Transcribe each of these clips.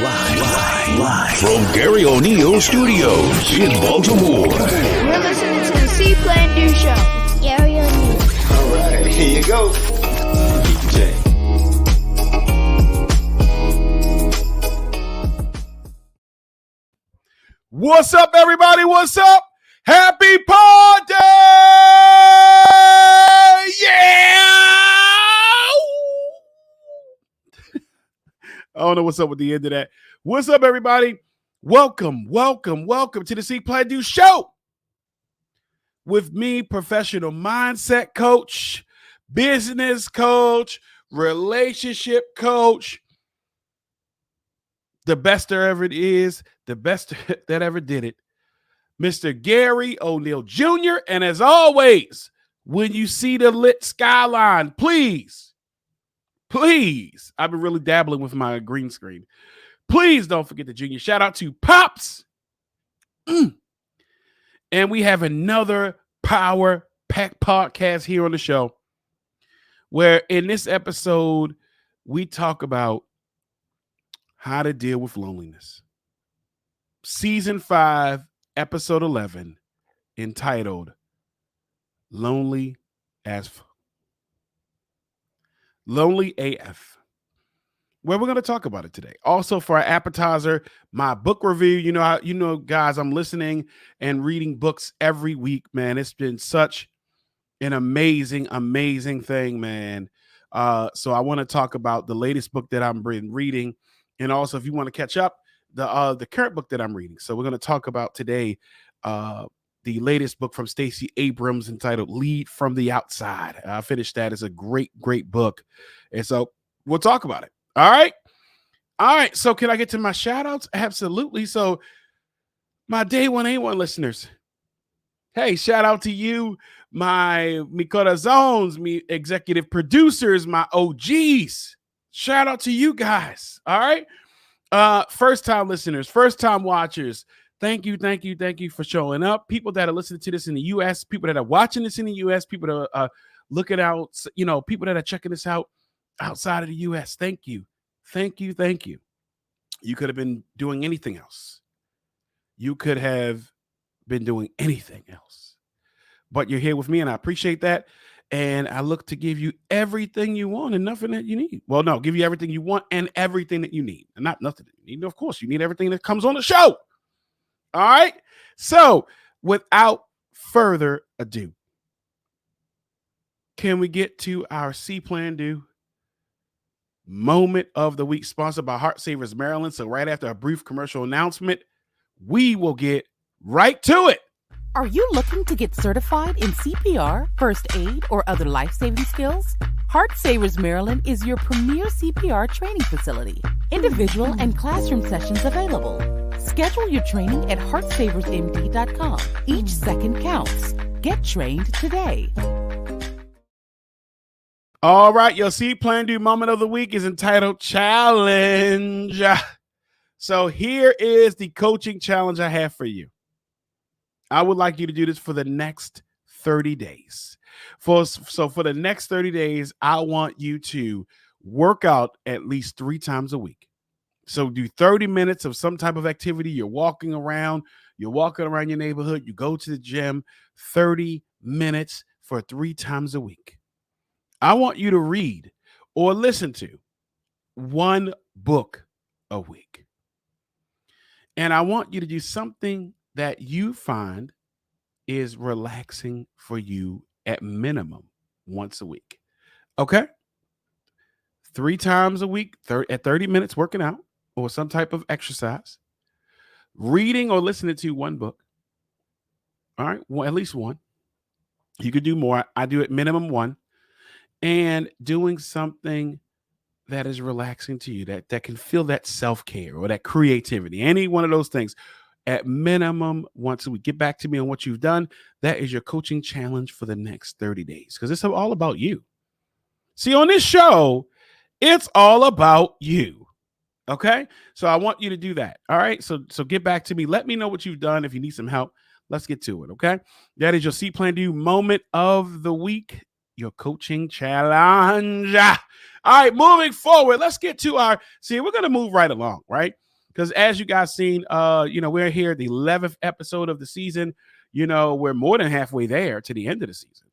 Live from Garry O'Neal Studios in Baltimore. You're listening to the See.Plan.Do show with Garry O'Neal. All right, here you go. DJ. What's up, everybody? What's up? Happy party! Yeah! I don't know what's up with the end of that. What's up, everybody? Welcome to the See.Plan.Do show with me, professional mindset coach, business coach, relationship coach, the best there ever is, the best that ever did it, Mr. Garry O'Neal Jr. And as always, when you see the lit skyline, please, I've been really dabbling with my green screen. Please don't forget the Junior. Shout out to Pops. And we have another Power Pack podcast here on the show, where in this episode, we talk about how to deal with loneliness. Season 5, episode 11, entitled Lonely AF. Where we're going to talk about it today. Also, for our appetizer, my book review. You know, guys, I'm listening and reading books every week, man. It's been such an amazing thing, man. So I want to talk about the latest book that I've been reading. And also, if you want to catch up, the current book that I'm reading. So we're going to talk about today the latest book from Stacey Abrams entitled Lead from the Outside. I finished that. It's a great book. And so we'll talk about it. All right. So can I get to my shout outs? Absolutely. So my Day 1A1 listeners, hey, shout out to you, my mi corazones, me executive producers, my OGs. Shout out to you guys. All right. First time listeners, first time watchers. Thank you for showing up. People that are listening to this in the US, people that are watching this in the US, people that are looking out, people that are checking this out outside of the US. Thank you. You could have been doing anything else. But you're here with me, and I appreciate that. And I look to give you everything you want and nothing that you need. Well, no, give you everything you want and everything that you need. And not nothing that you need. Of course, you need everything that comes on the show. All right. So without further ado, can we get to our See.Plan.Do moment of the week, sponsored by Heart Savers Maryland? So right after a brief commercial announcement, we will get right to it. Are you looking to get certified in CPR, first aid, or other life-saving skills? Heart Savers Maryland is your premier CPR training facility. Individual and classroom sessions available. Schedule your training at heartsaversmd.com. Each second counts. Get trained today. All right, your See.Plan.Do moment of the week is entitled Challenge. So here is the coaching challenge I have for you. I would like you to do this for the next 30 days. For the next 30 days, I want you to work out at least 3 times a week. So do 30 minutes of some type of activity. You're walking around your neighborhood. You go to the gym, 30 minutes for 3 times a week. I want you to read or listen to 1 book a week. And I want you to do something that you find is relaxing for you at minimum once a week. Okay? 3 times a week, at 30 minutes working out or some type of exercise, reading or listening to 1 book. All right? Well, at least 1. You could do more. I do at minimum 1. And doing something that is relaxing to you, that can feel that self-care or that creativity, any one of those things. At minimum once a week. Get back to me on what you've done. That is your coaching challenge for the next 30 days, because it's all about you. See, on this show, it's all about you. Okay? So I want you to do that. All right? So get back to me. Let me know what you've done. If you need some help, let's get to it. Okay? That is your See.Plan.Do moment of the week, your coaching challenge. All right, moving forward, let's get to we're going to move right along, right? Because as you guys seen, we're here at the 11th episode of the season. We're more than halfway there to the end of the season.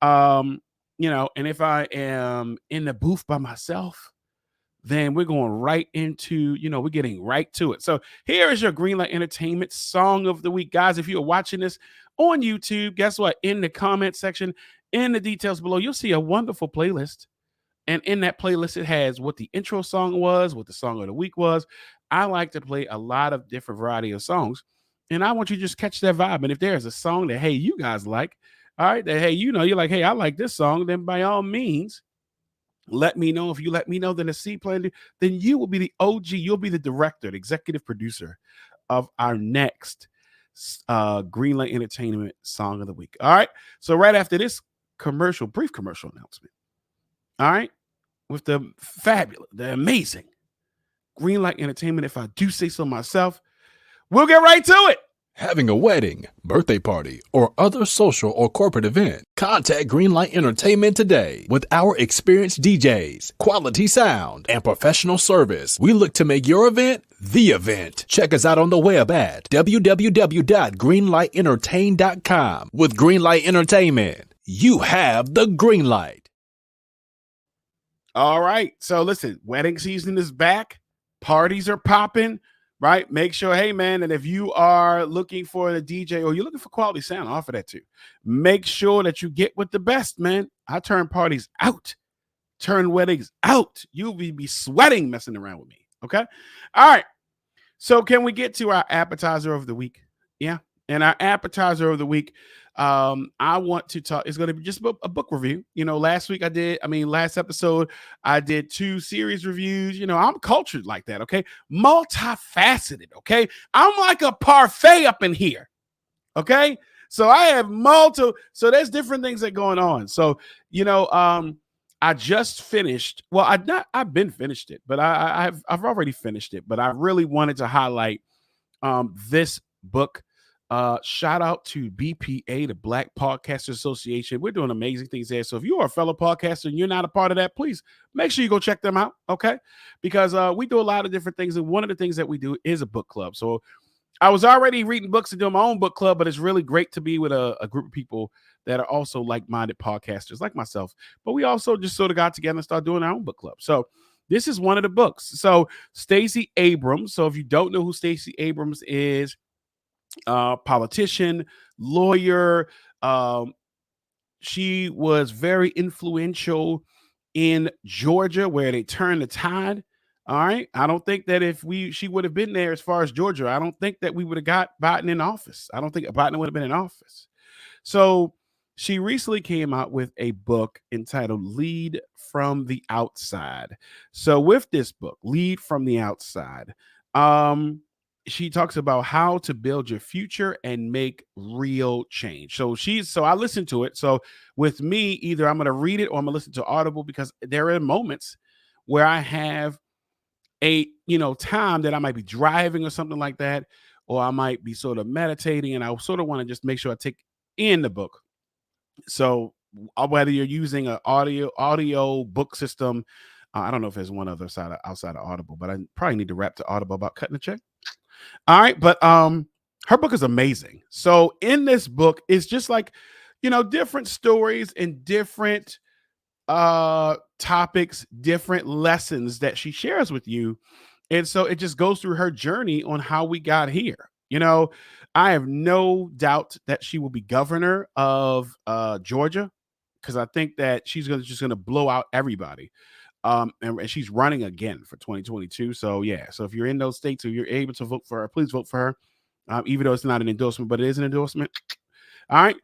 And if I am in the booth by myself, then we're going right into, we're getting right to it. So here is your Greenlight Entertainment Song of the Week. Guys, if you're watching this on YouTube, guess what? In the comment section, in the details below, you'll see a wonderful playlist. And in that playlist, it has what the intro song was, what the song of the week was. I like to play a lot of different variety of songs. And I want you to just catch that vibe. And if there's a song that, hey, you guys like, all right, that, hey, you're like, hey, I like this song, then by all means, let me know. If you let me know, then the See.Plan.Do, then you will be the OG. You'll be the director, the executive producer of our next Greenlight Entertainment Song of the Week. All right. So right after this brief commercial announcement, all right, with the fabulous, the amazing Greenlight Entertainment, if I do say so myself, we'll get right to it. Having a wedding, birthday party, or other social or corporate event, contact Greenlight Entertainment today. With our experienced DJs, quality sound, and professional service, we look to make your event the event. Check us out on the web at www.greenlightentertain.com. With Greenlight Entertainment, you have the green light. All right. So listen, wedding season is back. Parties are popping. Right. Make sure, hey, man, and if you are looking for a DJ or you're looking for quality sound, I offer that too. Make sure that you get with the best, man. I turn parties out, turn weddings out. You'll be sweating messing around with me. Okay. All right. So can we get to our appetizer of the week? Yeah. And our appetizer of the week, I want to talk, it's going to be just a book review. Last episode, I did 2 series reviews. I'm cultured like that. Okay. Multifaceted. Okay. I'm like a parfait up in here. Okay. So I have so there's different things that going on. So, I just finished. Well, I've been finished it, but I've already finished it, but I really wanted to highlight, this book. Shout out to BPA, the Black Podcasters Association. We're doing amazing things there. So if you are a fellow podcaster and you're not a part of that, please make sure you go check them out. Okay. Because we do a lot of different things. And one of the things that we do is a book club. So I was already reading books and doing my own book club, but it's really great to be with a group of people that are also like-minded podcasters like myself. But we also just sort of got together and started doing our own book club. So this is one of the books. So Stacey Abrams. So if you don't know who Stacey Abrams is, politician, lawyer. She was very influential in Georgia where they turned the tide. All right. I don't think that if she would have been there as far as Georgia, I don't think that we would have got Biden in office. I don't think Biden would have been in office. So she recently came out with a book entitled Lead from the Outside. So with this book, Lead from the Outside, she talks about how to build your future and make real change. So I listened to it. So with me, either I'm going to read it or I'm going to listen to Audible, because there are moments where I have a, time that I might be driving or something like that, or I might be sort of meditating, and I sort of want to just make sure I take in the book. So whether you're using an audio book system, I don't know if there's one other outside of Audible, but I probably need to rap to Audible about cutting a check. All right. But her book is amazing. So in this book, it's just like, different stories and different topics, different lessons that she shares with you. And so it just goes through her journey on how we got here. I have no doubt that she will be governor of Georgia, because I think that she's just going to blow out everybody. And she's running again for 2022. So yeah. So if you're in those states or you're able to vote for her, please vote for her. Even though it's not an endorsement, but it is an endorsement. All right.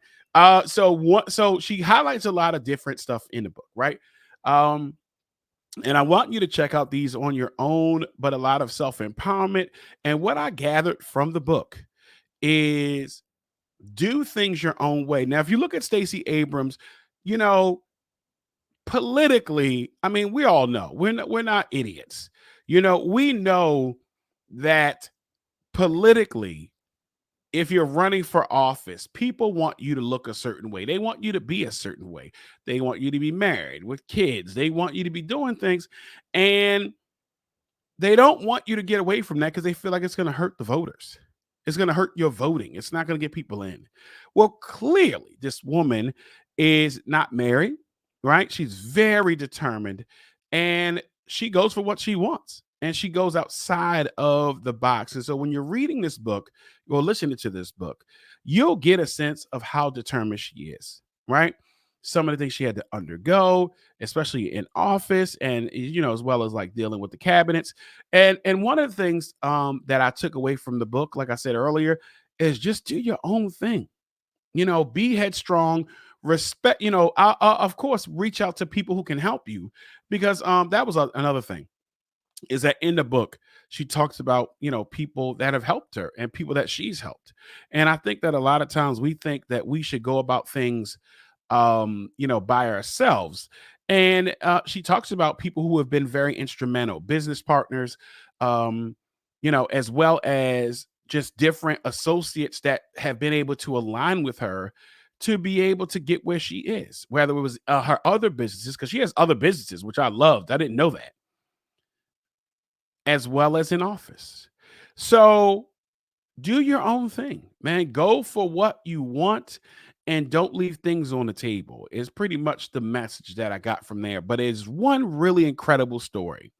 So she highlights a lot of different stuff in the book, right? And I want you to check out these on your own, but a lot of self-empowerment. And what I gathered from the book is do things your own way. Now, if you look at Stacey Abrams, politically, I mean, we all know we're not idiots. We know that politically, if you're running for office, people want you to look a certain way. They want you to be a certain way. They want you to be married with kids. They want you to be doing things. And They don't want you to get away from that because they feel like it's going to hurt the voters. It's going to hurt your voting. It's not going to get people in. Well, clearly, this woman is not married, right? She's very determined and she goes for what she wants and she goes outside of the box. And so when you're reading this book or listening to this book, you'll get a sense of how determined she is, right? Some of the things she had to undergo, especially in office and, as well as like dealing with the cabinets. And one of the things that I took away from the book, like I said earlier, is just do your own thing. Be headstrong, respect, of course, reach out to people who can help you because that was another thing is that in the book, she talks about, people that have helped her and people that she's helped. And I think that a lot of times we think that we should go about things, by ourselves. And she talks about people who have been very instrumental, business partners, as well as just different associates that have been able to align with her to be able to get where she is, whether it was her other businesses, because she has other businesses, which I loved. I didn't know that, as well as in office. So do your own thing, man. Go for what you want and don't leave things on the table. Is pretty much the message that I got from there. But it's one really incredible story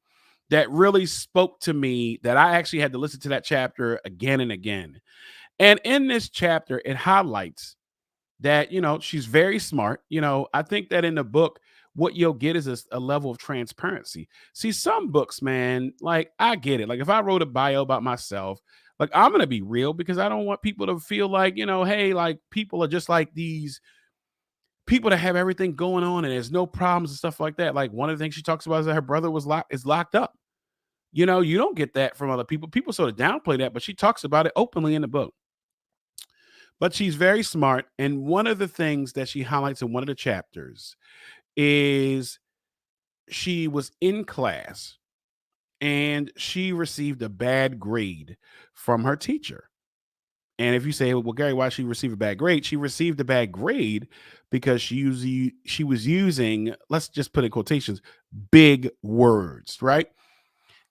that really spoke to me that I actually had to listen to that chapter again and again. And in this chapter, it highlights that, she's very smart. I think that in the book, what you'll get is a level of transparency. See, some books, man, like I get it. Like if I wrote a bio about myself, like I'm going to be real because I don't want people to feel like, hey, like people are just like these people that have everything going on and there's no problems and stuff like that. Like one of the things she talks about is that her brother is locked up. You don't get that from other people. People sort of downplay that, but she talks about it openly in the book. But she's very smart. And one of the things that she highlights in one of the chapters is she was in class and she received a bad grade from her teacher. And if you say, well, Garry, why did she receive a bad grade? She received a bad grade because she was using, let's just put in quotations, big words, right?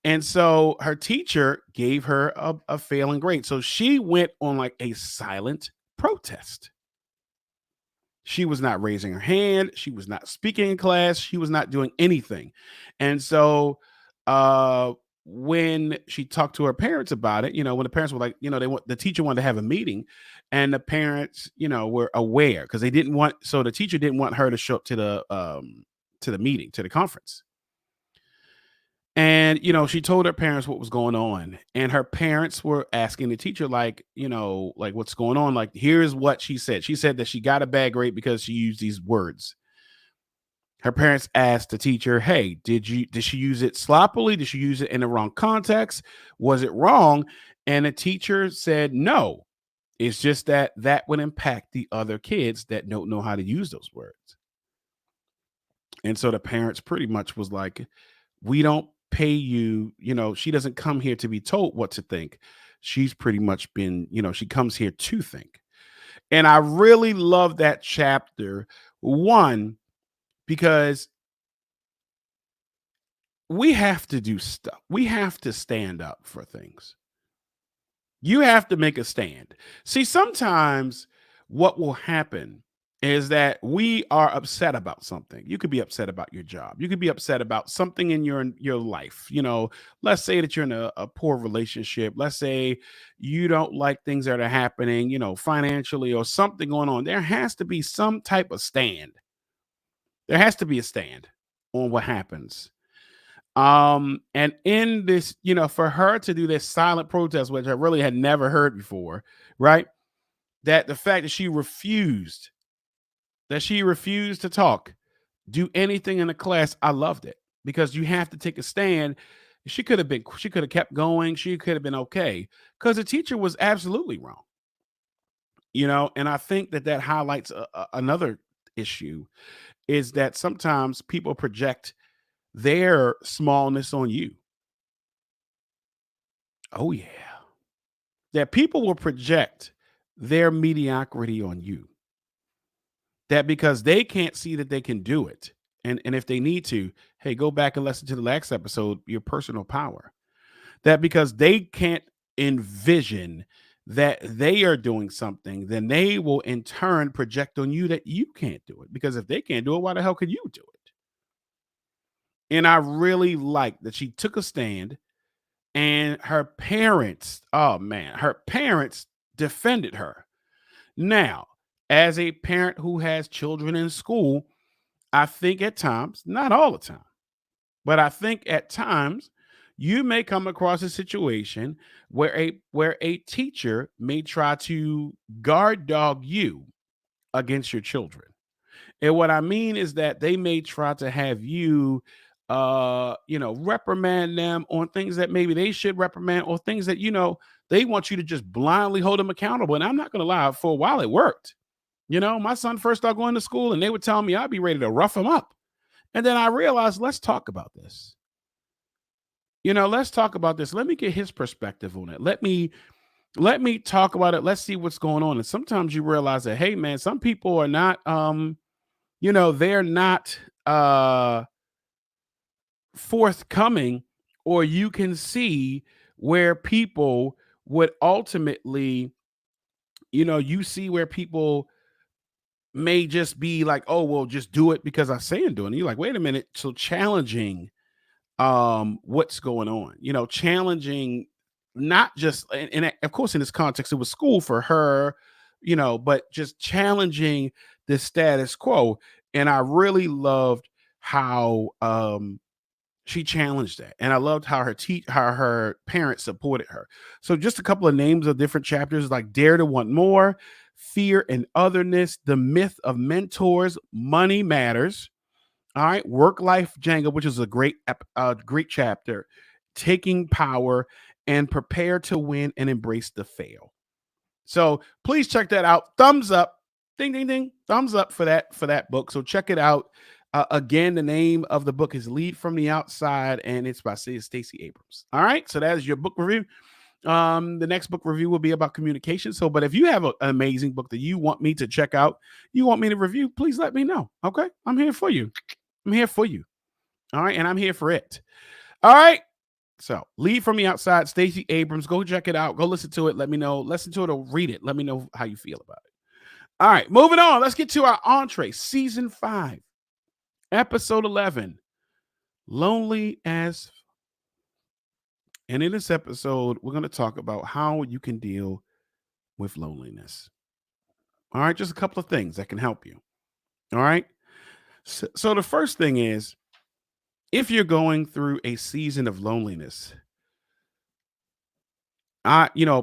And so her teacher gave her a failing grade. So she went on like a silent protest. She was not raising her hand. She was not speaking in class. She was not doing anything. And so when she talked to her parents about it, when the parents were like, the teacher wanted to have a meeting and the parents, were aware because the teacher didn't want her to show up to the meeting, to the conference. And, she told her parents what was going on. And her parents were asking the teacher, like, like what's going on? Like, here's what she said. She said that she got a bad grade because she used these words. Her parents asked the teacher, hey, did she use it sloppily? Did she use it in the wrong context? Was it wrong? And the teacher said, no, it's just that would impact the other kids that don't know how to use those words. And so the parents pretty much was like, we don't pay you, she doesn't come here to be told what to think. She's pretty much been, she comes here to think. And I really love that chapter. One, because we have to do stuff. We have to stand up for things. You have to make a stand. See, sometimes what will happen is that we are upset about something. You could be upset about your job. You could be upset about something in your life. Let's say that you're in a poor relationship. Let's say you don't like things that are happening, financially or something going on. There has to be some type of stand. There has to be a stand on what happens. And in this, for her to do this silent protest, which I really had never heard before, right? That the fact that she refused to talk, do anything in the class, I loved it because you have to take a stand. She could have kept going. She could have been okay because the teacher was absolutely wrong. And I think that highlights another issue is that sometimes people project their smallness on you. Oh yeah. That people will project their mediocrity on you. That because they can't see that they can do it. And if they need to, hey, go back and listen to the last episode, your personal power. that because they can't envision that they are doing something, then they will in turn project on you that you can't do it. Because if they can't do it, why the hell could you do it? And I really like that she took a stand, and her parents, oh man, her parents defended her. Now, as a parent who has children in school, I think at times, not all the time, but I think at times you may come across a situation where a teacher may try to guard dog you against your children. And what I mean is that they may try to have you reprimand them on things that maybe they should reprimand, or things that they want you to just blindly hold them accountable. And I'm not going to lie, for a while it worked. My son first started going to school, and they would tell me I'd be ready to rough him up. And then I realized, let's talk about this. Let's talk about this. Let me get his perspective on it. Let me talk about it. Let's see what's going on. And sometimes you realize that, hey man, some people are not they're not forthcoming, or you can see where people would ultimately, you see where people may just be like, oh, well, just do it because I say and do it. And you're like, wait a minute. So challenging what's going on, challenging, not just, and of course in this context it was school for her, but just challenging the status quo. And I really loved how she challenged that, and I loved how her parents supported her. So just a couple of names of different chapters, like Dare to Want More, Fear and Otherness, The Myth of Mentors, Money Matters. All right, Work-Life Jenga, which is a great chapter, Taking Power, and Prepare to Win and Embrace the Fail. So please check that out. Thumbs up, ding, ding, ding, thumbs up for that book. So check it out. Again, the name of the book is Lead from the Outside, and it's by Stacey Abrams. All right, so that is your book review. The next book review will be about communication. So, but if you have an amazing book that you want me to check out, you want me to review, please let me know. Okay, I'm here for you. I'm here for you. All right, and I'm here for it. All right. So, Lead from the Outside, Stacey Abrams. Go check it out. Go listen to it. Let me know. Listen to it or read it. Let me know how you feel about it. All right, moving on. Let's get to our entree. Season 5, episode 11, Lonely as. And in this episode, we're going to talk about how you can deal with loneliness. All right, just a couple of things that can help you. All right. So the first thing is, if you're going through a season of loneliness,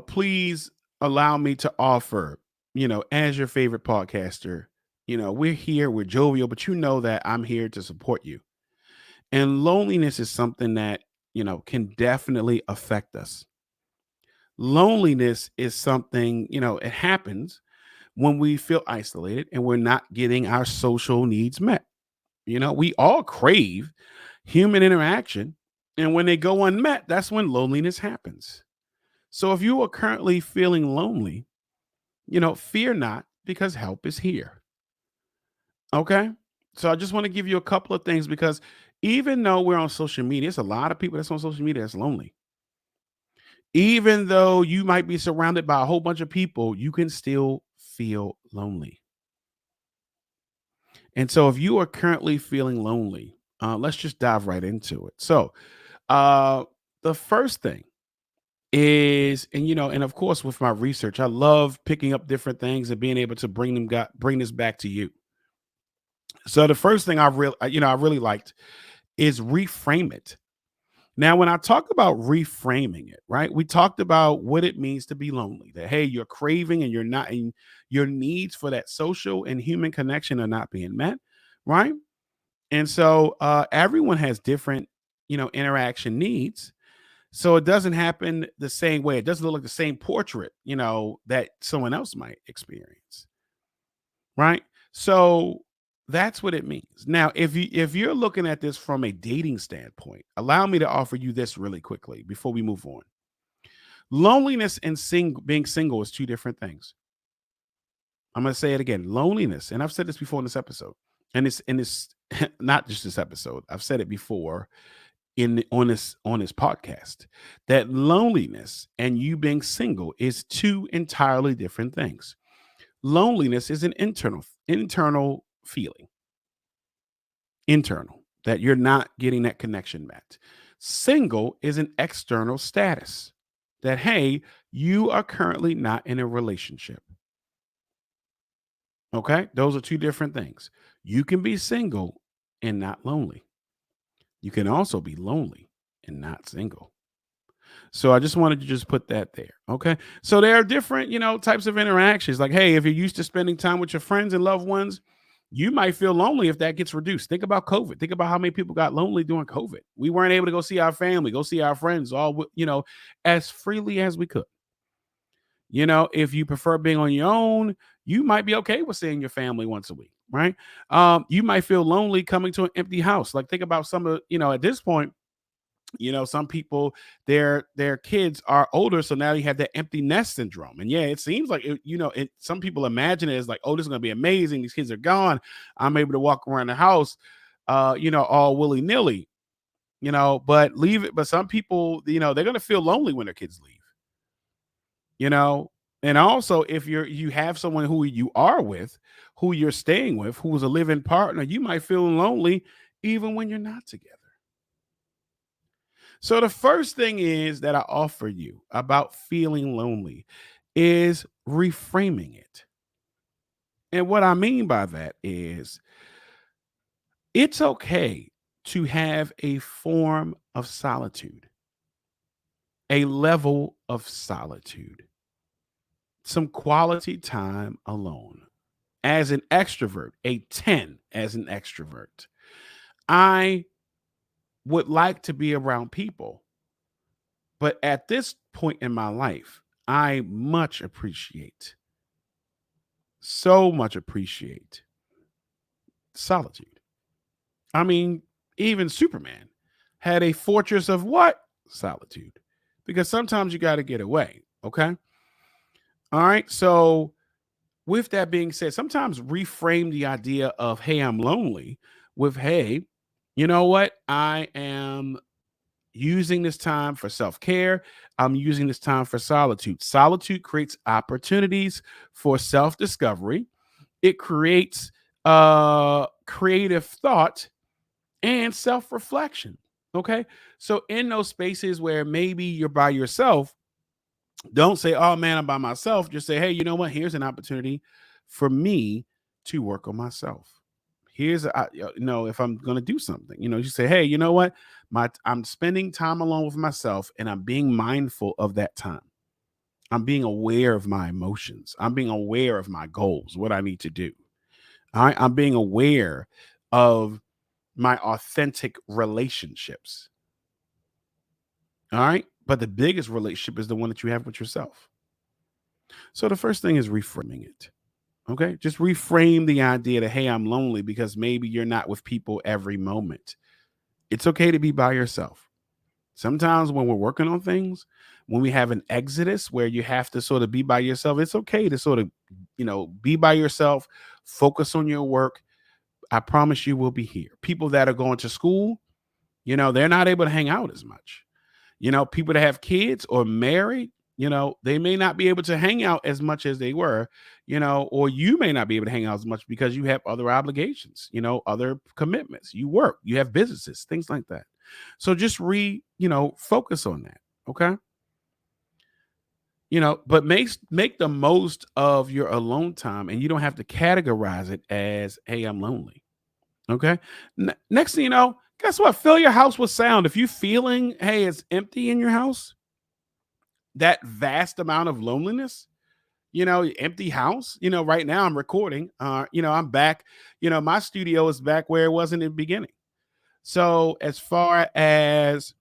please allow me to offer, as your favorite podcaster, we're here, we're jovial, but that I'm here to support you. And loneliness is something that, can definitely affect us. Loneliness is something, it happens when we feel isolated and we're not getting our social needs met. We all crave human interaction, and when they go unmet, that's when loneliness happens. So if you are currently feeling lonely, fear not, because help is here. Okay. So I just want to give you a couple of things, because even though we're on social media, there's a lot of people that's on social media that's lonely. Even though you might be surrounded by a whole bunch of people, you can still feel lonely. And so if you are currently feeling lonely, let's just dive right into it. So the first thing is, and of course, with my research, I love picking up different things and being able to bring this back to you. So the first thing I really liked is reframe it. Now, when I talk about reframing it, right, we talked about what it means to be lonely, that, hey, you're craving and your needs for that social and human connection are not being met. Right. And so everyone has different, interaction needs. So it doesn't happen the same way. It doesn't look like the same portrait, that someone else might experience. Right. So that's what it means. Now, if you're looking at this from a dating standpoint, allow me to offer you this really quickly before we move on. Loneliness and being single is two different things. I'm going to say it again. Loneliness, and I've said this before in this episode, and it's not just this episode. I've said it before on this podcast, that loneliness and you being single is two entirely different things. Loneliness is an internal feeling, internal, that you're not getting that connection met. Single is an external status that, hey, you are currently not in a relationship. Okay, those are two different things. You can be single and not lonely. You can also be lonely and not single. So I just wanted to just put that there. Okay. So there are different, types of interactions. Like, hey, if you're used to spending time with your friends and loved ones, you might feel lonely if that gets reduced. Think about COVID. Think about how many people got lonely during COVID. We weren't able to go see our family, go see our friends, all, as freely as we could. If you prefer being on your own, you might be okay with seeing your family once a week, right? You might feel lonely coming to an empty house. Like, think about some of, at this point, some people, their kids are older, so now you have that empty nest syndrome. And yeah, it seems like some people imagine it as like, oh, this is gonna be amazing, these kids are gone, I'm able to walk around the house all willy-nilly, but leave it. But some people, they're gonna feel lonely when their kids leave, you know and also, if you have someone who you are with, who you're staying with, who's a living partner, you might feel lonely even when you're not together. So the first thing is that I offer you about feeling lonely is reframing it. And what I mean by that is it's okay to have a form of solitude, a level of solitude, some quality time alone. As an extrovert, a 10 as an extrovert, I would like to be around people. But at this point in my life, I so much appreciate solitude. I mean, even Superman had a fortress of what? Solitude. Because sometimes you got to get away. Okay. All right. So, with that being said, sometimes reframe the idea of, hey, I'm lonely with, hey, you know what? I am using this time for self-care. I'm using this time for solitude. Solitude creates opportunities for self-discovery. It creates creative thought and self-reflection. Okay. So in those spaces where maybe you're by yourself, don't say, oh man, I'm by myself. Just say, hey, you know what? Here's an opportunity for me to work on myself. If I'm going to do something, you say, hey, you know what? I'm spending time alone with myself and I'm being mindful of that time. I'm being aware of my emotions. I'm being aware of my goals, what I need to do. All right. I'm being aware of my authentic relationships. All right. But the biggest relationship is the one that you have with yourself. So the first thing is reframing it. Okay. Just reframe the idea that, hey, I'm lonely because maybe you're not with people every moment. It's okay to be by yourself. Sometimes when we're working on things, when we have an exodus where you have to sort of be by yourself, it's okay to sort of, be by yourself, focus on your work. I promise you we'll be here. People that are going to school, they're not able to hang out as much. People that have kids or married, they may not be able to hang out as much as they were, or you may not be able to hang out as much because you have other obligations, other commitments. You work, you have businesses, things like that. So just focus on that. Okay. But make the most of your alone time, and you don't have to categorize it as, hey, I'm lonely. Okay. Next thing you know, guess what? Fill your house with sound. If you're feeling, hey, it's empty in your house, that vast amount of loneliness, empty house, right now I'm recording, I'm back, my studio is back where it was in the beginning. So as far as,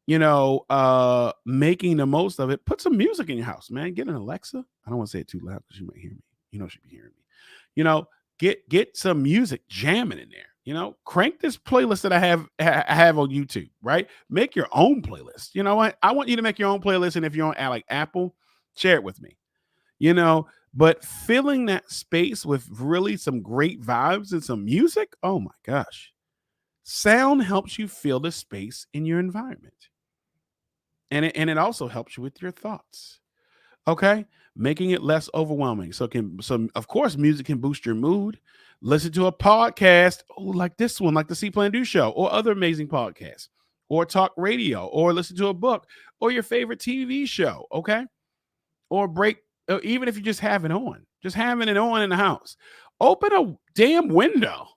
making the most of it, put some music in your house, man. Get an Alexa. I don't want to say it too loud because you might hear me. She'd be hearing me. Get some music jamming in there. Crank this playlist that I have on YouTube, right? Make your own playlist. You know what? I want you to make your own playlist. And if you're on like Apple, share it with me. But filling that space with really some great vibes and some music, oh my gosh. Sound helps you feel the space in your environment. And it also helps you with your thoughts. Okay? Making it less overwhelming. So of course music can boost your mood. Listen to a podcast, like this one, like the See.Plan.Do show, or other amazing podcasts, or talk radio, or listen to a book, or your favorite TV show, okay? Or even if you just have it on, just having it on in the house. Open a damn window.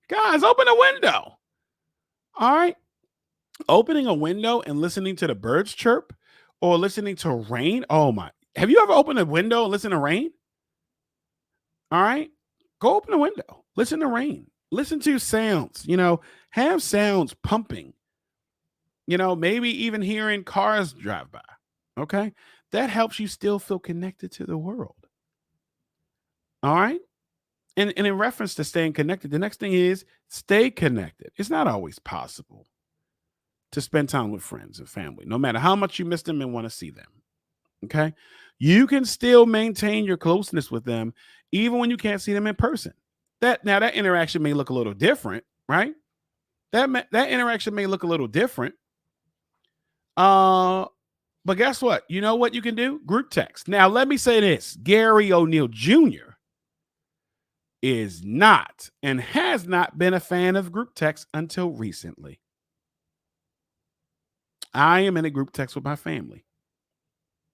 Guys, open a window. All right? Opening a window and listening to the birds chirp or listening to rain. Oh my. Have you ever opened a window and listened to rain? All right. Go open a window. Listen to rain. Listen to sounds. Have sounds pumping. Maybe even hearing cars drive by. Okay. That helps you still feel connected to the world. All right. And in reference to staying connected, the next thing is stay connected. It's not always possible to spend time with friends and family, no matter how much you miss them and want to see them. Okay. You can still maintain your closeness with them even when you can't see them in person. That interaction may look a little different, right? That interaction may look a little different. But guess what? You know what you can do? Group text. Now, let me say this. Garry O'Neal Jr. is not and has not been a fan of group text until recently. I am in a group text with my family.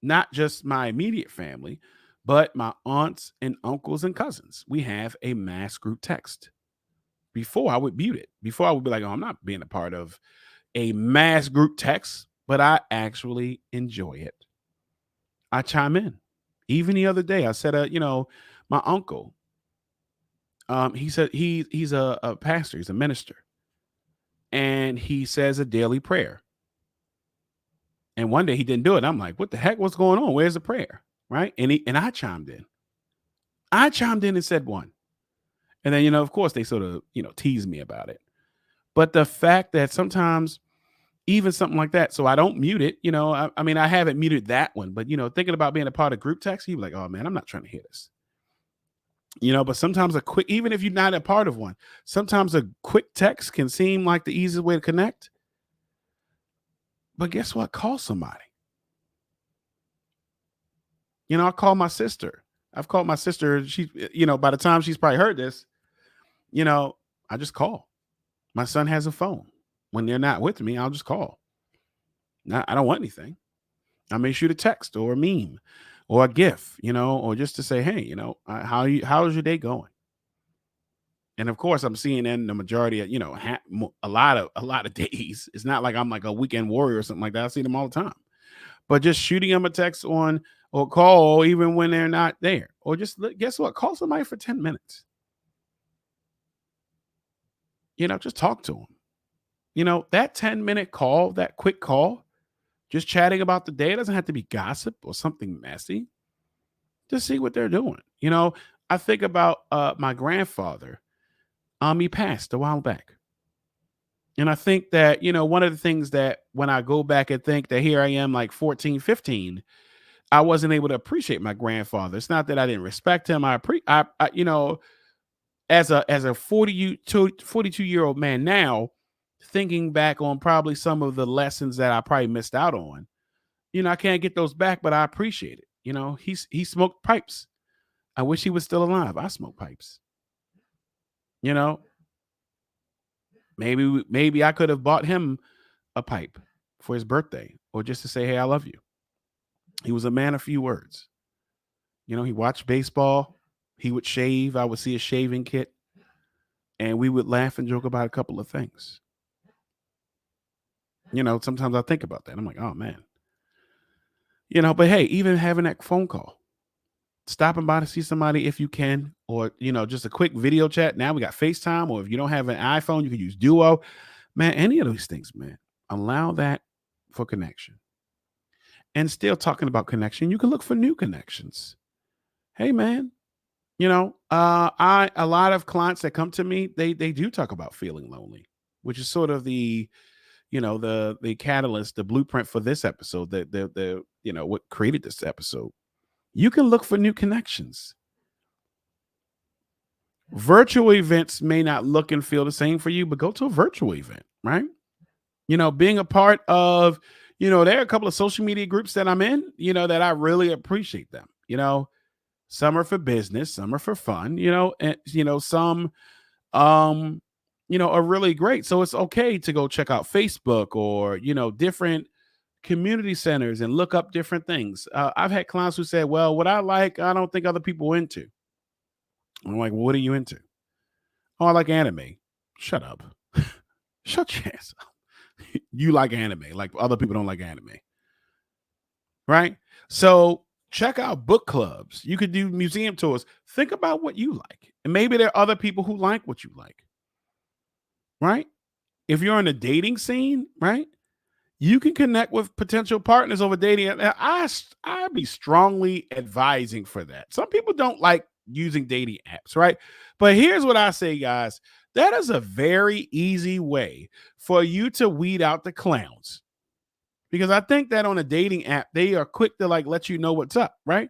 Not just my immediate family, but my aunts and uncles and cousins. We have a mass group text. Before I would mute it. Before I would be like, oh, I'm not being a part of a mass group text, but I actually enjoy it. I chime in. Even the other day, I said, my uncle, he said he's a pastor, he's a minister, and he says a daily prayer. And one day he didn't do it. I'm like, what the heck? What's going on? Where's the prayer? Right. And I chimed in. I chimed in and said one. And then, of course, they sort of, tease me about it. But the fact that sometimes even something like that, so I don't mute it, I haven't muted that one. But, thinking about being a part of group text, you're like, oh, man, I'm not trying to hear this. But sometimes even if you're not a part of one, sometimes a quick text can seem like the easiest way to connect. But guess what? Call somebody. I call my sister. I've called my sister. She, by the time she's probably heard this, I just call. My son has a phone. When they're not with me, I'll just call. I don't want anything. I may shoot a text or a meme or a GIF, or just to say, hey, how's your day going? And of course, I'm seeing in the majority of, a lot of days. It's not like I'm like a weekend warrior or something like that. I see them all the time. But just shooting them a text or call even when they're not there. Or just, guess what? Call somebody for 10 minutes. Just talk to them. That 10-minute call, that quick call, just chatting about the day, it doesn't have to be gossip or something messy. Just see what they're doing. I think about my grandfather. He passed a while back. And I think that, one of the things that when I go back and think that here I am like 14, 15, I wasn't able to appreciate my grandfather. It's not that I didn't respect him. I as a 42-year-old man now, thinking back on probably some of the lessons that I probably missed out on, I can't get those back, but I appreciate it. He smoked pipes. I wish he was still alive. I smoke pipes. Maybe I could have bought him a pipe for his birthday or just to say, hey, I love you. He was a man of few words. He watched baseball. He would shave. I would see a shaving kit. And we would laugh and joke about a couple of things. Sometimes I think about that. I'm like, oh, man. But hey, even having that phone call, stopping by to see somebody if you can, or, just a quick video chat. Now we got FaceTime, or if you don't have an iPhone, you can use Duo. Man, any of those things, man, allow that for connection. And still talking about connection, you can look for new connections. Hey, man, a lot of clients that come to me, they do talk about feeling lonely, which is sort of the catalyst, the blueprint for this episode, the what created this episode. You can look for new connections. Virtual events may not look and feel the same for you, but go to a virtual event, right? Being a part of, there are a couple of social media groups that I'm in, that I really appreciate them. Some are for business, some are for fun, and some um are really great. So it's okay to go check out Facebook or, different community centers and look up different things. I've had clients who said, well, what I like, I don't think other people are into. I'm like, well, what are you into? Oh, I like anime. Shut up. Shut your ass up. You like anime, like other people don't like anime. Right? So check out book clubs. You could do museum tours. Think about what you like. And maybe there are other people who like what you like. Right? If you're in the dating scene, right? You can connect with potential partners over dating. I'd be strongly advising for that. Some people don't like using dating apps, right? But here's what I say, guys. That is a very easy way for you to weed out the clowns. Because I think that on a dating app, they are quick to like let you know what's up, right?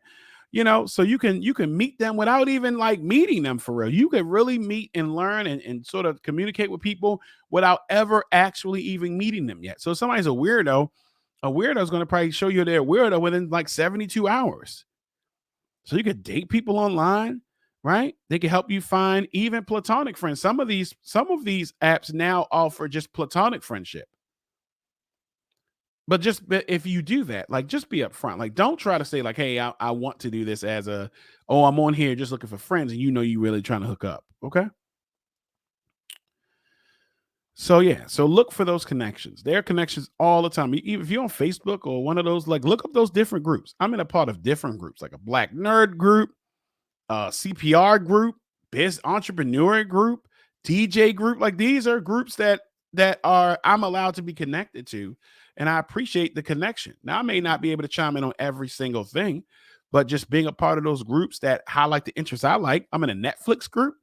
So you can meet them without even like meeting them for real. You can really meet and learn and sort of communicate with people without ever actually even meeting them yet. So if somebody's a weirdo is going to probably show you they're a weirdo within like 72 hours. So you could date people online, right? They can help you find even platonic friends. Some of these apps now offer just platonic friendship. But if you do that, like just be upfront. Like don't try to say like, hey, I want to do this as I'm on here just looking for friends, and you really trying to hook up. Okay. So yeah, so look for those connections. There are connections all the time. If you're on Facebook or one of those, like look up those different groups. I'm in a part of different groups, like a Black nerd group, CPR group, biz entrepreneur group, DJ group. Like these are groups that I'm allowed to be connected to. And I appreciate the connection. Now, I may not be able to chime in on every single thing, but just being a part of those groups that highlight the interests I like. I'm in a Netflix group.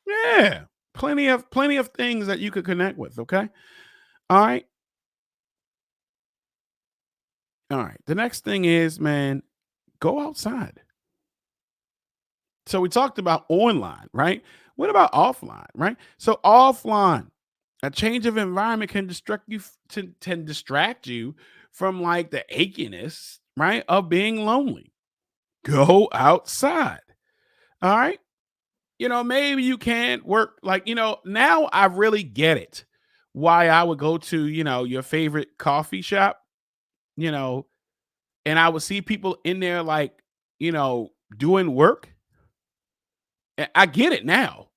Yeah, plenty of things that you could connect with. Okay. All right. All right. The next thing is, man, go outside. So we talked about online, right? What about offline, right? So offline, a change of environment can distract you from like the achiness, right, of being lonely. Go outside. All right. Maybe you can't work like, now I really get it. Why I would go to, your favorite coffee shop, and I would see people in there like, doing work. I get it now.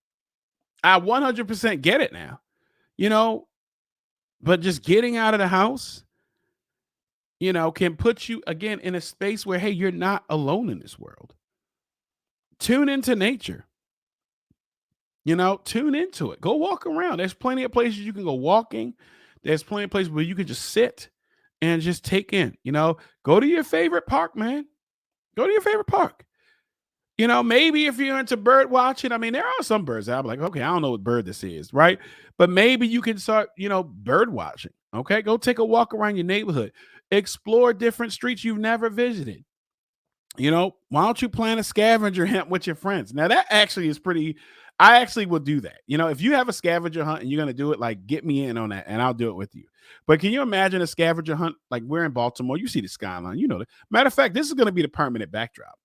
I 100% get it now. But just getting out of the house, can put you again in a space where, hey, you're not alone in this world. Tune into nature. Tune into it. Go walk around. There's plenty of places you can go walking. There's plenty of places where you can just sit and just take in, go to your favorite park, man. Go to your favorite park. Maybe if you're into bird watching, I mean, there are some birds that I'm like, okay, I don't know what bird this is, right? But maybe you can start, bird watching. Okay, go take a walk around your neighborhood. Explore different streets you've never visited. Why don't you plan a scavenger hunt with your friends? Now that actually is pretty. I actually will do that. If you have a scavenger hunt and you're gonna do it, like get me in on that, and I'll do it with you. But can you imagine a scavenger hunt? Like we're in Baltimore, you see the skyline. That. Matter of fact, this is gonna be the permanent backdrop.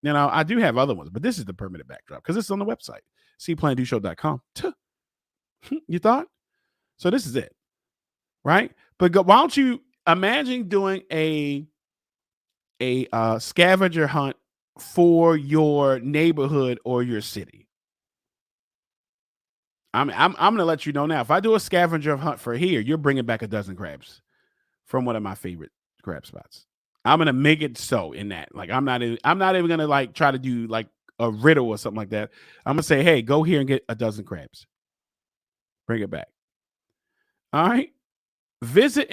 I do have other ones, but this is the permanent backdrop because it's on the website, See.Plan.Do.com. You thought? So this is it, right? But why don't you imagine doing a scavenger hunt for your neighborhood or your city? I'm going to let you know now. If I do a scavenger hunt for here, you're bringing back a dozen crabs from one of my favorite crab spots. I'm going to make it so in that. Like I'm not even going to like try to do like a riddle or something like that. I'm going to say, "Hey, go here and get a dozen crabs. Bring it back." All right? Visit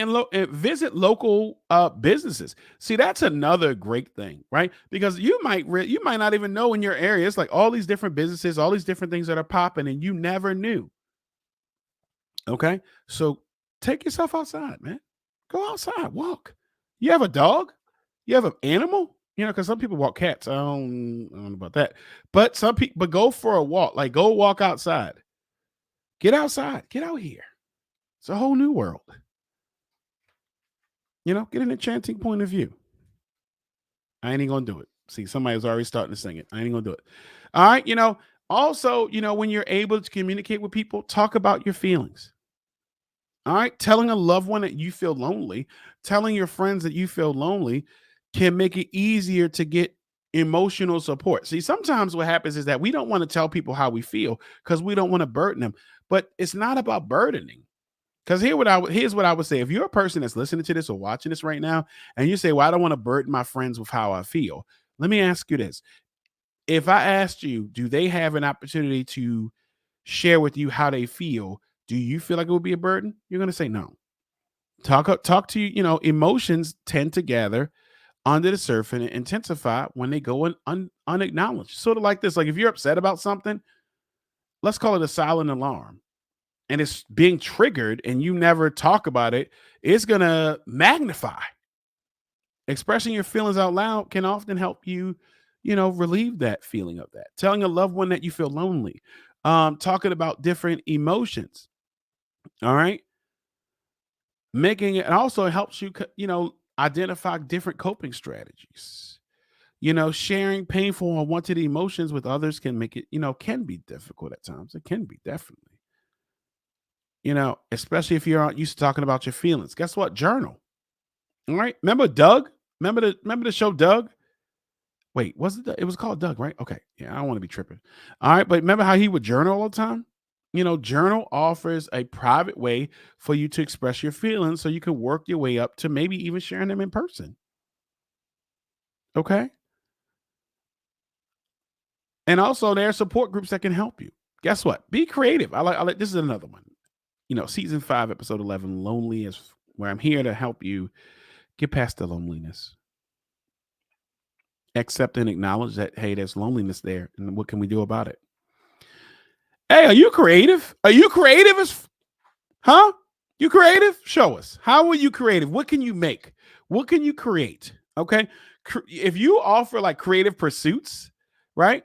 local businesses. See, that's another great thing, right? Because you might not even know in your area. It's like all these different businesses, all these different things that are popping, and you never knew. Okay, so take yourself outside, man. Go outside, walk. You have a dog? You have an animal? You know, because some people walk cats. I don't know about that. But some people, but go for a walk. Like, go walk outside. Get outside. Get out here. It's a whole new world. You know, get an enchanting point of view. I ain't even gonna do it. See, somebody's already starting to sing it. I ain't gonna do it. All right. You know, also, you know, when you're able to communicate with people, talk about your feelings. All right. Telling a loved one that you feel lonely, telling your friends that you feel lonely can make it easier to get emotional support. See, sometimes what happens is that we don't want to tell people how we feel because we don't want to burden them. But it's not about burdening. Because here's what I would say. If you're a person that's listening to this or watching this right now, and you say, well, I don't want to burden my friends with how I feel. Let me ask you this. If I asked you, do they have an opportunity to share with you how they feel? Do you feel like it would be a burden? You're going to say no. Talk to you. You know, emotions tend to gather under the surface and intensify when they go unacknowledged. Sort of like this. Like if you're upset about something, let's call it a silent alarm, and it's being triggered and you never talk about it, it's going to magnify. Expressing your feelings out loud can often help you, you know, relieve that feeling of that. Telling a loved one that you feel lonely, talking about different emotions. All right. Making it, and also it helps you, you know, identify different coping strategies. You know, sharing painful or unwanted emotions with others can make it, you know, can be difficult at times. It can be, definitely. You know, especially if you're not used to talking about your feelings. Guess what? Journal. All right. Remember Doug? Remember the show Doug? Wait, was it? It was called Doug, right? Okay. Yeah, I don't want to be tripping. All right, but remember how he would journal all the time? You know, journal offers a private way for you to express your feelings so you can work your way up to maybe even sharing them in person. Okay. And also there are support groups that can help you. Guess what? Be creative. I like this is another one. You know, season 5, episode 11, Lonely, is where I'm here to help you get past the loneliness. Accept and acknowledge that, hey, there's loneliness there. And what can we do about it? Hey, are you creative? Are you creative huh? You creative? Show us. How are you creative? What can you make? What can you create? Okay. If you offer like creative pursuits, right?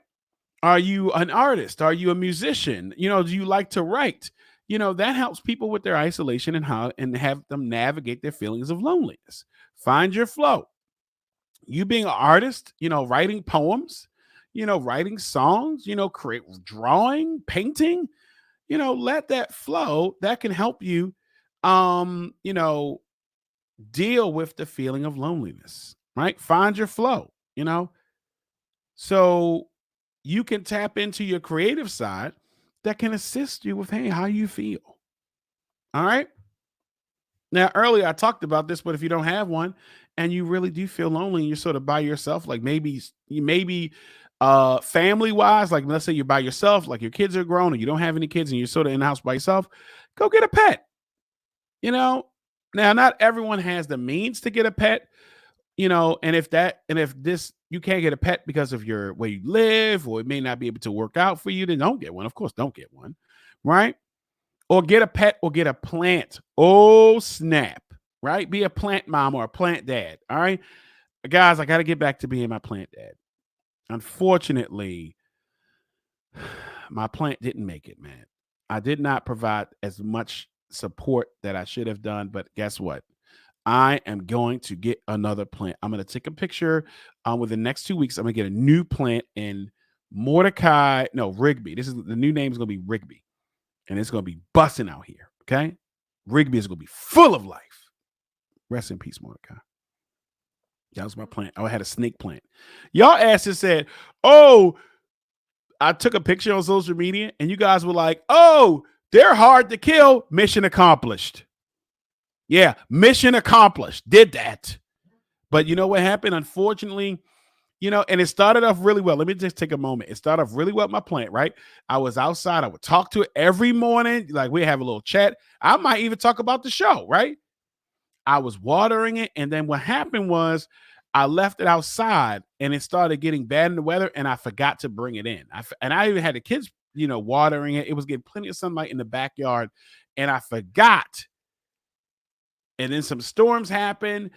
Are you an artist? Are you a musician? You know, do you like to write? You know, that helps people with their isolation and have them navigate their feelings of loneliness. Find your flow. You being an artist, you know, writing poems, you know, writing songs, you know, create drawing, painting, you know, let that flow. That can help you you know, deal with the feeling of loneliness, right? Find your flow, you know. So you can tap into your creative side that can assist you with, hey, how you feel. All right. Now, earlier I talked about this, but if you don't have one and you really do feel lonely and you're sort of by yourself, like maybe family wise, like let's say you're by yourself, like your kids are grown or you don't have any kids and you're sort of in the house by yourself, go get a pet. You know, now not everyone has the means to get a pet, you know, and if this you can't get a pet because of your where you live, or it may not be able to work out for you, then don't get one. Of course, don't get one, right? Or get a pet or get a plant. Oh, snap, right? Be a plant mom or a plant dad. All right. Guys, I got to get back to being my plant dad. Unfortunately, my plant didn't make it, man. I did not provide as much support that I should have done, but guess what? I am going to get another plant. I'm going to take a picture within the next 2 weeks. I'm going to get a new plant in Rigby. This is the new name is going to be Rigby, and it's going to be busting out here. Okay. Rigby is going to be full of life. Rest in peace, Mordecai. That was my plant. I had a snake plant. Y'all asses said, oh, I took a picture on social media and you guys were like, oh, they're hard to kill. Mission accomplished. Yeah, mission accomplished. Did that. But you know what happened? Unfortunately, you know, and it started off really well. Let me just take a moment. It started off really well with my plant, right? I was outside. I would talk to it every morning. Like we have a little chat. I might even talk about the show, right? I was watering it. And then what happened was I left it outside and it started getting bad in the weather and I forgot to bring it in. I even had the kids, you know, watering it. It was getting plenty of sunlight in the backyard and I forgot. And then some storms happened,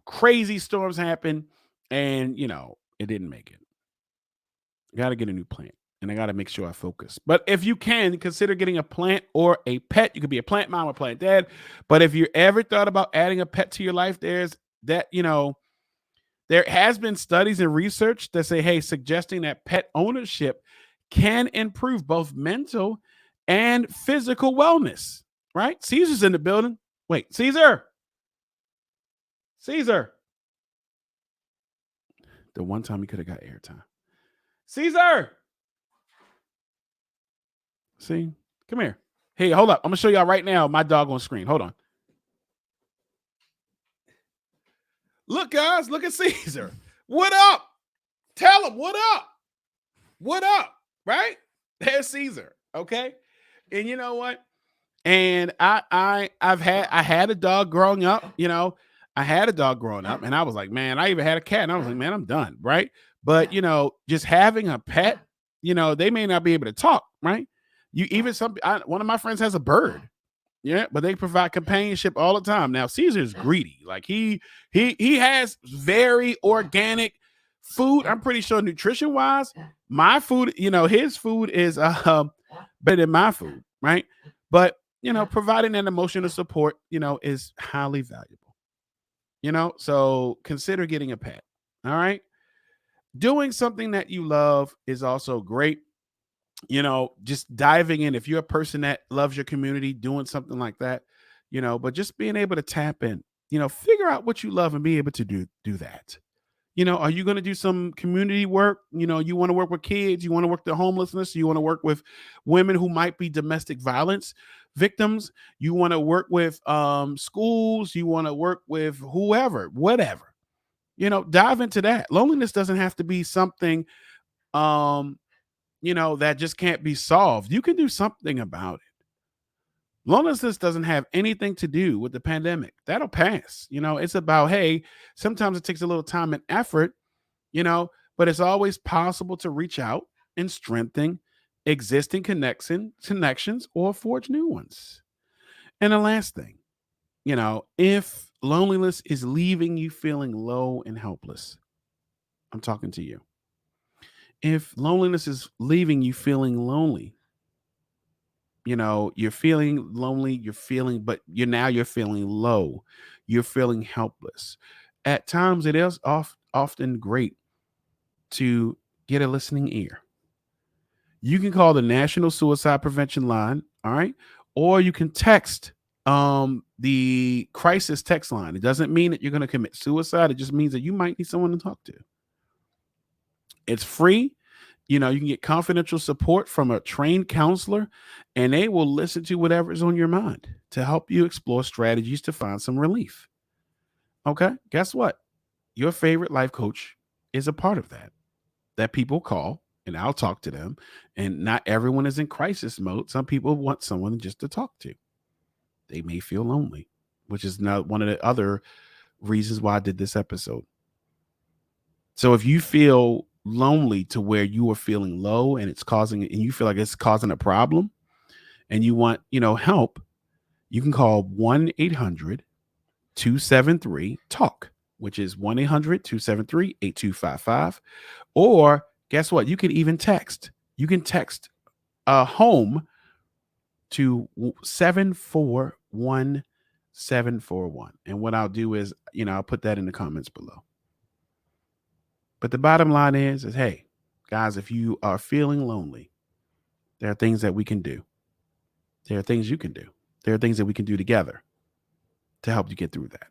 crazy storms happened. and it didn't make it. Got to get a new plant, and I got to make sure I focus. But if you can, consider getting a plant or a pet. You could be a plant mom or plant dad. But if you ever thought about adding a pet to your life, there's that, there has been studies and research that say, hey, suggesting that pet ownership can improve both mental and physical wellness, right? Caesar's in the building. Wait, Caesar. The one time he could have got airtime. Caesar. See, come here. Hey, hold up. I'm going to show y'all right now my dog on screen. Hold on. Look, guys, look at Caesar. What up? Tell him what up. What up? Right? There's Caesar. Okay. And you know what? And I had a dog growing up, I had a dog growing up, and I was like, man, I even had a cat, and I was like, man, I'm done. Right. But just having a pet, they may not be able to talk, right? One of my friends has a bird. Yeah, but they provide companionship all the time. Now, Caesar's greedy. Like he has very organic food. I'm pretty sure nutrition wise, my food, his food is better than my food, right? But providing an emotional support, is highly valuable. So consider getting a pet. All right. Doing something that you love is also great. Just diving in. If you're a person that loves your community, doing something like that, but just being able to tap in, figure out what you love and be able to do that. Are you going to do some community work? You want to work with kids, you want to work the homelessness, you want to work with women who might be domestic violence victims, you want to work with schools, you want to work with whoever, whatever. Dive into that. Loneliness doesn't have to be something that just can't be solved. You can do something about it. Loneliness doesn't have anything to do with the pandemic. That'll pass. It's about, hey, sometimes it takes a little time and effort, but it's always possible to reach out and strengthen existing connections or forge new ones. And the last thing, if loneliness is leaving you feeling low and helpless, I'm talking to you. If loneliness is leaving you feeling lonely, you're feeling lonely, but you're feeling low, you're feeling helpless. At times, it is often great to get a listening ear. You can call the National Suicide Prevention Line, all right? Or you can text the crisis text line. It doesn't mean that you're going to commit suicide. It just means that you might need someone to talk to. It's free. You can get confidential support from a trained counselor, and they will listen to whatever's on your mind to help you explore strategies to find some relief. Okay, guess what? Your favorite life coach is a part of that people call, and I'll talk to them. And not everyone is in crisis mode. Some people want someone just to talk to. They may feel lonely, which is not one of the other reasons why I did this episode. So if you feel lonely to where you are feeling low and you feel like it's causing a problem and you want, help, you can call 1-800-273-TALK, which is 1-800-273-8255. Or guess what? You can even text. You can text home to 741-741. And what I'll do is, I'll put that in the comments below. But the bottom line is, hey, guys, if you are feeling lonely, there are things that we can do. There are things you can do. There are things that we can do together to help you get through that.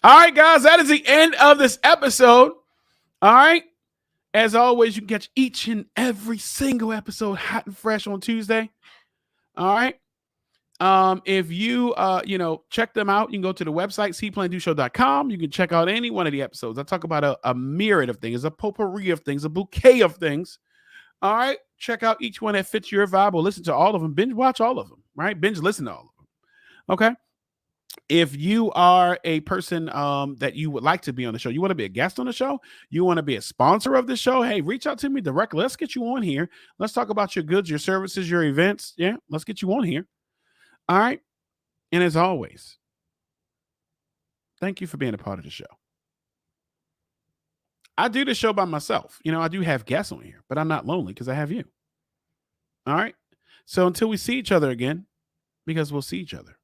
All right, guys, that is the end of this episode. All right. As always, you can catch each and every single episode hot and fresh on Tuesday. All right. If you, check them out, you can go to the website, See.Plan.Do.show.com. You can check out any one of the episodes. I talk about a myriad of things, a potpourri of things, a bouquet of things. All right. Check out each one that fits your vibe, or listen to all of them. Binge watch all of them, right? Binge listen to all of them. Okay. If you are a person that you would like to be on the show, you want to be a guest on the show, you want to be a sponsor of the show, hey, reach out to me directly. Let's get you on here. Let's talk about your goods, your services, your events. Yeah, let's get you on here. All right. And as always, thank you for being a part of the show. I do the show by myself. You know, I do have guests on here, but I'm not lonely because I have you. All right. So until we see each other again, because we'll see each other.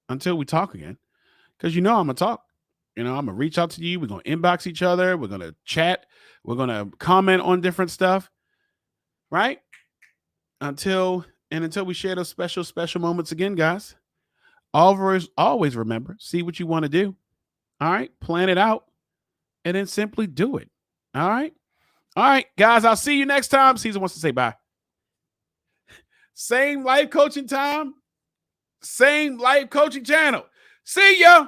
Until we talk again, because you know I'm going to talk. You know, I'm going to reach out to you. We're going to inbox each other. We're going to chat. We're going to comment on different stuff. Right? Until we share those special moments again, guys. Always remember, see what you want to do. All right? Plan it out. And then simply do it. All right? All right, guys, I'll see you next time. Caesar wants to say bye. Same life coaching time. Same life coaching channel. See ya.